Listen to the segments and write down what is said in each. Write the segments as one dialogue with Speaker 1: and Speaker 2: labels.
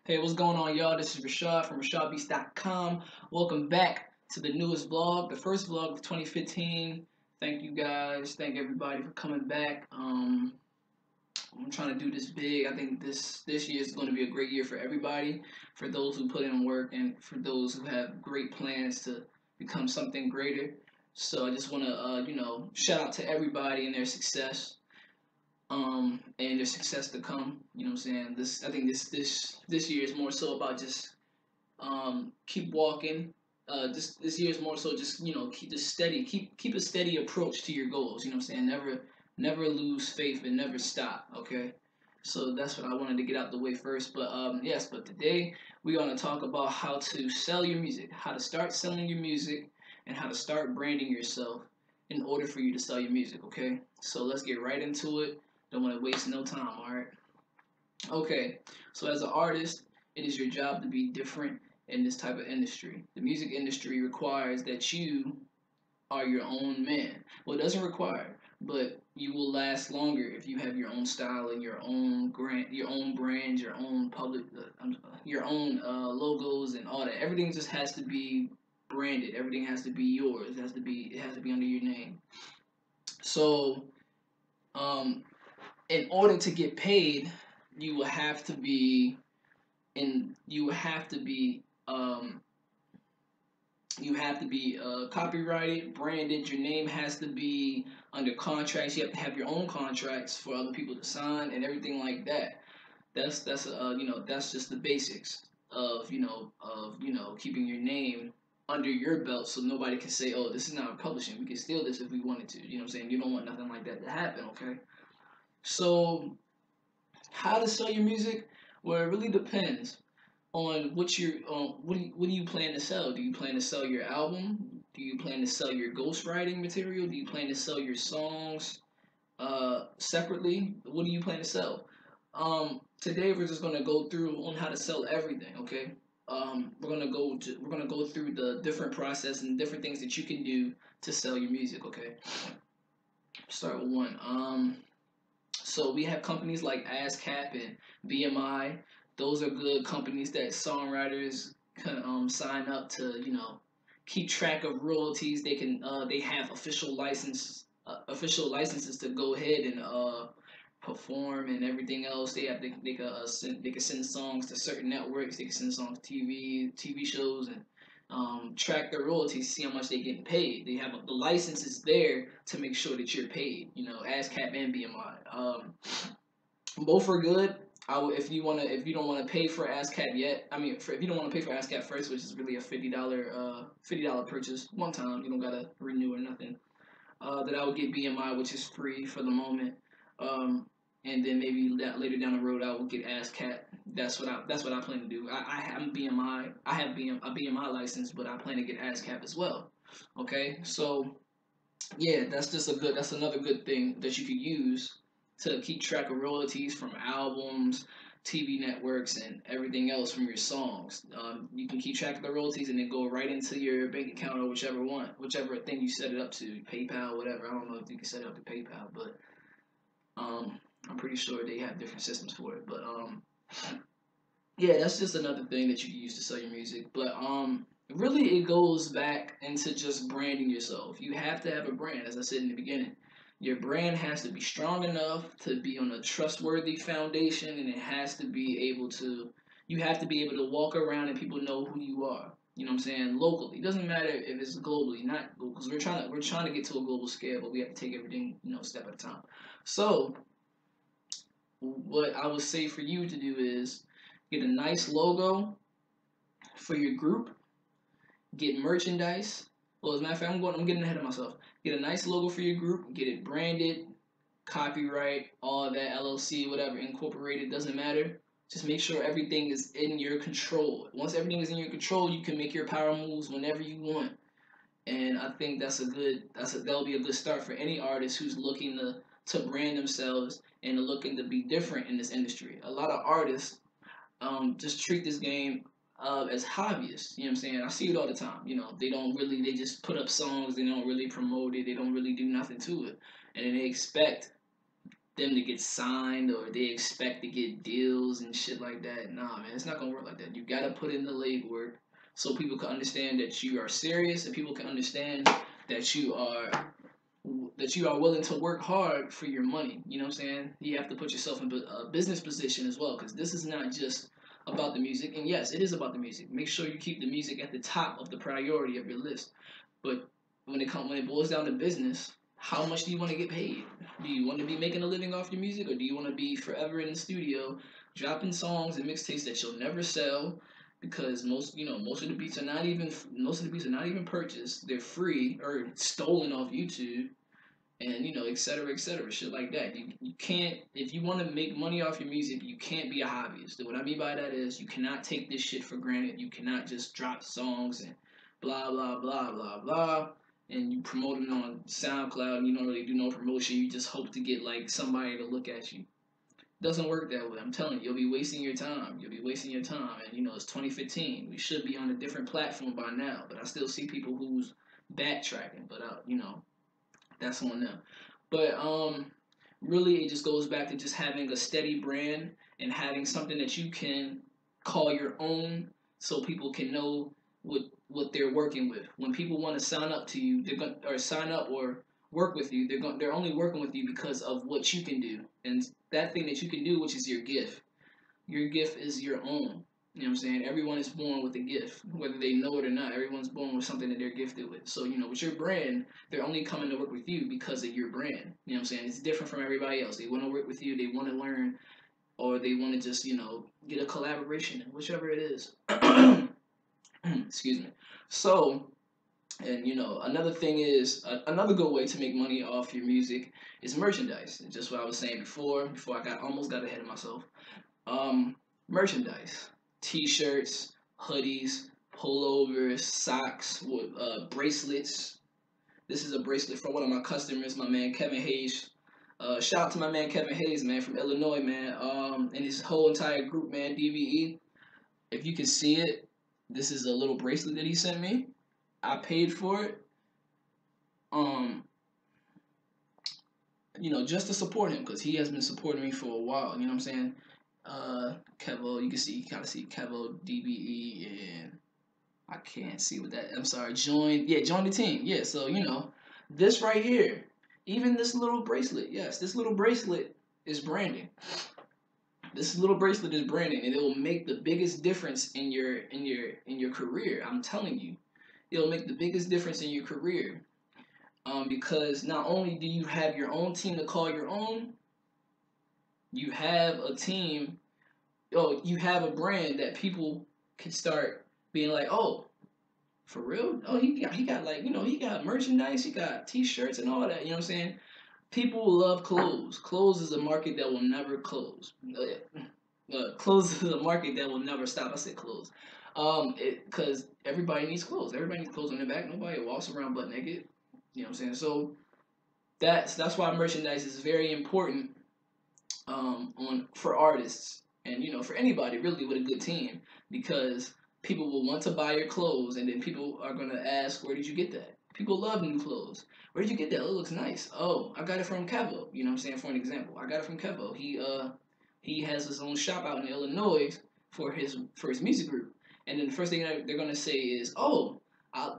Speaker 1: Hey, what's going on, y'all? This is Raeshad from RashadBeats.com. Welcome back to the newest vlog, the first vlog of 2015. Thank you guys. Thank everybody for coming back. I'm trying to do this big. I think this year is going to be a great year for everybody, for those who put in work and for those who have great plans to become something greater. So I just want to, shout out to everybody and their success and their success to come. You know what I'm saying? I think this year is more so about just keep walking. This year is more so just keep this steady, keep a steady approach to your goals. You know what I'm saying? Never lose faith and never stop. Okay. So that's what I wanted to get out the way first. But yes, but today we're gonna talk about how to sell your music, how to start selling your music, and how to start branding yourself in order for you to sell your music. Okay. So let's get right into it. Don't want to waste no time, alright? Okay, so as an artist, it is your job to be different in this type of industry. The music industry requires that you are your own man. Well, it doesn't require, but you will last longer if you have your own style and your own brand, your own your own logos and all that. Everything just has to be branded. Everything has to be yours. It has to be under your name. So, um, in order to get paid, you will have to be you will have to be copyrighted, branded. Your name has to be under contracts. You have to have your own contracts for other people to sign and everything like that. That's just the basics of keeping your name under your belt so nobody can say, oh, this is not publishing. We can steal this if we wanted to. You know what I'm saying? You don't want nothing like that to happen, okay? So how to sell your music? Well, it really depends on what do you plan to sell? Do you plan to sell your album? Do you plan to sell your ghostwriting material? Do you plan to sell your songs separately? What do you plan to sell? Today we're just gonna go through on how to sell everything. Okay. We're gonna go through the different process and different things that you can do to sell your music. Okay. Start with one. So we have companies like ASCAP and BMI. Those are good companies that songwriters can sign up to, keep track of royalties. They have official licenses to go ahead and perform and everything else. They can send songs to certain networks. They can send songs to TV shows and track their royalties, see how much they're getting paid. They have the licenses there to make sure that you're paid. ASCAP and BMI. Both are good. If you don't wanna pay for ASCAP yet, if you don't wanna pay for ASCAP first, which is really a $50 purchase one time, you don't gotta renew or nothing. Then I would get BMI, which is free for the moment. And then maybe later down the road I will get ASCAP. That's what I plan to do. I'm BMI. I have a BMI license, but I plan to get ASCAP as well. Okay, so yeah, that's another good thing that you could use to keep track of royalties from albums, TV networks, and everything else from your songs. You can keep track of the royalties and then go right into your bank account or whichever thing you set it up to, PayPal, whatever. I don't know if you can set it up to PayPal, but I'm pretty sure they have different systems for it. But yeah, that's just another thing that you can use to sell your music. But really, it goes back into just branding yourself. You have to have a brand, as I said in the beginning. Your brand has to be strong enough to be on a trustworthy foundation, and it has to be able to. You have to be able to walk around and people know who you are. You know what I'm saying? Locally, it doesn't matter if it's globally, not because we're trying to get to a global scale, but we have to take everything step at a time. So what I would say for you to do is get a nice logo for your group, get merchandise. Well, as a matter of fact, I'm getting ahead of myself. Get a nice logo for your group, get it branded, copyright, all that, LLC, whatever, incorporated, doesn't matter. Just make sure everything is in your control. Once everything is in your control, you can make your power moves whenever you want. And I think that'll be a good start for any artist who's looking to brand themselves and looking to be different in this industry. A lot of artists just treat this game as hobbyists. You know what I'm saying? I see it all the time. They just put up songs. They don't really promote it. They don't really do nothing to it, and then they expect them to get signed or they expect to get deals and shit like that. Nah, man, it's not gonna work like that. You gotta put in the legwork so people can understand that you are serious and people can understand that you are willing to work hard for your money. You know what I'm saying? You have to put yourself in a business position as well, because this is not just about the music. And yes, it is about the music. Make sure you keep the music at the top of the priority of your list. But when it boils down to business, how much do you want to get paid? Do you want to be making a living off your music, or do you want to be forever in the studio dropping songs and mixtapes that you'll never sell? Because most of the beats are not even purchased. They're free or stolen off YouTube, and et cetera, shit like that. You can't, if you want to make money off your music, you can't be a hobbyist. What I mean by that is you cannot take this shit for granted. You cannot just drop songs and blah blah blah blah blah, and you promote them on SoundCloud and you don't really do no promotion. You just hope to get like somebody to look at you. Doesn't work that way. I'm telling you, you'll be wasting your time. You'll be wasting your time. And it's 2015. We should be on a different platform by now. But I still see people who's backtracking. But that's on them. But really, it just goes back to just having a steady brand and having something that you can call your own, so people can know what they're working with. When people want to sign up to you, they're going or sign up or work with you. They're only working with you because of what you can do, and that thing that you can do, which is your gift. Your gift is your own. You know what I'm saying? Everyone is born with a gift, whether they know it or not. Everyone's born with something that they're gifted with. So, with your brand, they're only coming to work with you because of your brand. You know what I'm saying? It's different from everybody else. They want to work with you, they want to learn, or they want to just, get a collaboration, whichever it is. Excuse me. So, and another thing is another good way to make money off your music is merchandise. Just what I was saying before I almost got ahead of myself. Merchandise, T-shirts, hoodies, pullovers, socks, bracelets. This is a bracelet from one of my customers, my man Kevin Hayes. Shout out to my man Kevin Hayes, man, from Illinois, man. And his whole entire group, man, DVE. If you can see it, this is a little bracelet that he sent me. I paid for it. Just to support him, because he has been supporting me for a while. You know what I'm saying? Kevo, you kind of see Kevo, DBE, and I can't see what that. I'm sorry. Join the team. Yeah. So this right here, even this little bracelet. Yes, this little bracelet is branding. This little bracelet is branding, and it will make the biggest difference in your career. I'm telling you, it'll make the biggest difference in your career. Because not only do you have your own team to call your own, you have a team. Oh, you have a brand that people can start being like, oh, for real? Oh, he got like, he got merchandise, he got T-shirts and all that. You know what I'm saying? People love clothes. Clothes is a market that will never close. Clothes is a market that will never stop. I said clothes. Because everybody needs clothes. Everybody needs clothes on their back. Nobody walks around butt naked. You know what I'm saying? So that's why merchandise is very important for artists and for anybody really with a good team, because people will want to buy your clothes, and then people are gonna ask, where did you get that? People love new clothes. Where did you get that? Oh, it looks nice. Oh, I got it from Kevo. You know what I'm saying? For an example, I got it from Kevo. He has his own shop out in Illinois for his music group, and then the first thing they're gonna say is, oh,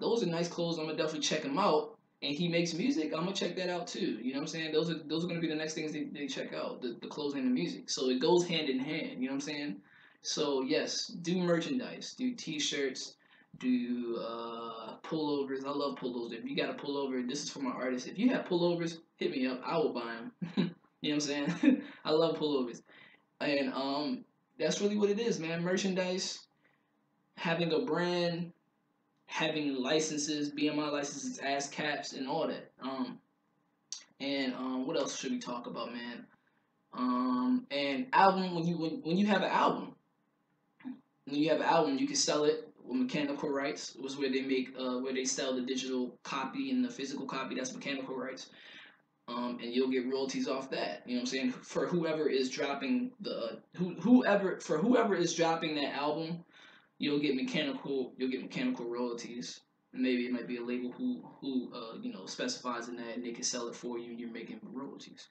Speaker 1: those are nice clothes. I'm gonna definitely check them out. And he makes music, I'm gonna check that out too. You know what I'm saying? Those are gonna be the next things they check out, the clothes and the music. So it goes hand in hand. You know what I'm saying? So yes, do merchandise, do T-shirts, do pullovers. I love pullovers. If you got a pullover, this is for my artists. If you have pullovers, hit me up. I will buy them. You know what I'm saying? I love pullovers, and that's really what it is, man. Merchandise, having a brand, having licenses, BMI licenses, ASCAPs, and all that. What else should we talk about, man? And album, when you have an album, you can sell it with mechanical rights. It was where they make where they sell the digital copy and the physical copy. That's mechanical rights. And you'll get royalties off that. You know what I'm saying? For whoever is dropping whoever is dropping that album, you'll get mechanical royalties. Maybe it might be a label who specifies in that, and they can sell it for you, and you're making royalties.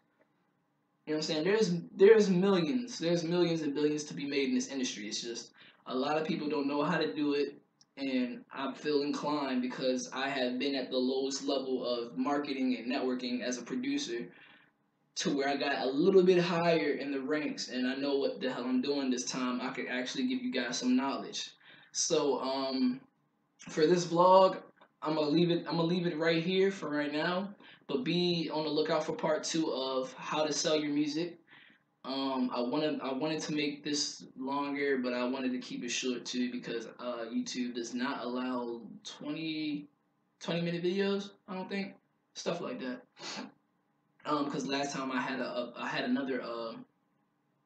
Speaker 1: You know what I'm saying? There's millions and billions to be made in this industry. It's just a lot of people don't know how to do it, and I feel inclined because I have been at the lowest level of marketing and networking as a producer to where I got a little bit higher in the ranks, and I know what the hell I'm doing this time. I could actually give you guys some knowledge. So, for this vlog, I'm gonna leave it right here for right now. But be on the lookout for part two of how to sell your music. I wanted to make this longer, but I wanted to keep it short too because YouTube does not allow 20 minute videos. I don't think stuff like that. Because last time I had another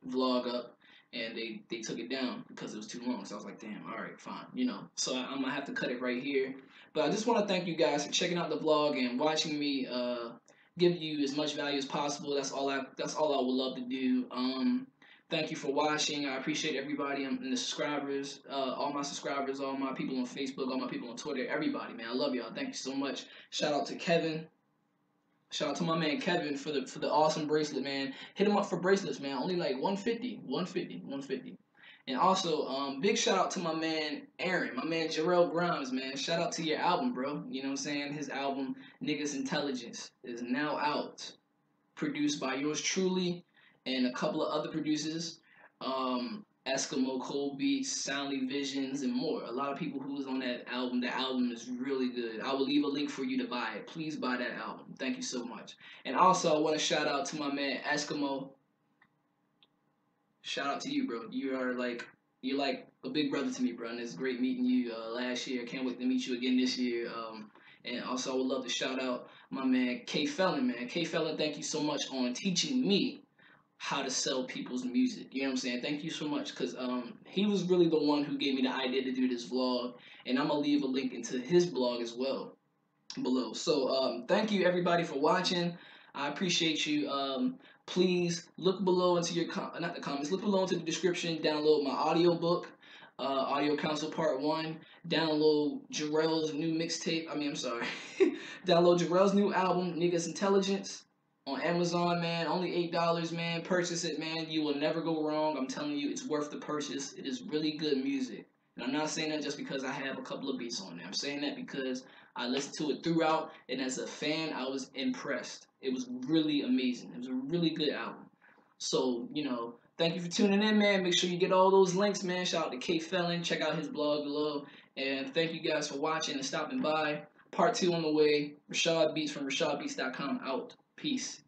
Speaker 1: vlog up, and they took it down because it was too long. So I was like, damn, all right, fine, you know. So I'm gonna have to cut it right here. But I just want to thank you guys for checking out the vlog and watching me give you as much value as possible. That's all I would love to do. Thank you for watching. I appreciate everybody and the subscribers, all my subscribers, all my people on Facebook, all my people on Twitter, everybody, man. I love y'all. Thank you so much. Shout out to Kevin. Shout out to my man Kevin for the awesome bracelet, man. Hit him up for bracelets, man. Only like 150. And also, big shout out to my man Aaron, my man Jarrell Grimes, man. Shout out to your album, bro. You know what I'm saying? His album, Niggas Intelligence, is now out. Produced by yours truly and a couple of other producers. Eskimo Cold Beats, Soundly Visions, and more. A lot of people who was on that album. The album is really good. I will leave a link for you to buy it. Please buy that album. Thank you so much. And also, I want to shout out to my man Eskimo. Shout out to you, bro. You're like a big brother to me, bro. And it's great meeting you last year. Can't wait to meet you again this year. And also, I would love to shout out my man K Felon, man. K Felon, thank you so much on teaching me how to sell people's music. You know what I'm saying? Thank you so much because he was really the one who gave me the idea to do this vlog, and I'm gonna leave a link into his blog as well below. So thank you everybody for watching. I appreciate you. Please look below into your not the comments. Look below into the description. Download my audiobook, Audio Council Part 1. Download Jarrell's new mixtape. I'm sorry. Download Jarrell's new album, Niggas Intelligence, on Amazon, man. Only $8, man. Purchase it, man. You will never go wrong. I'm telling you, it's worth the purchase. It is really good music. And I'm not saying that just because I have a couple of beats on there. I'm saying that because I listened to it throughout, and as a fan, I was impressed. It was really amazing. It was a really good album. So, thank you for tuning in, man. Make sure you get all those links, man. Shout out to K Felon. Check out his blog below. And thank you guys for watching and stopping by. Part 2 on the way. Raeshad Beats from RaeshadBeats.com out. Peace.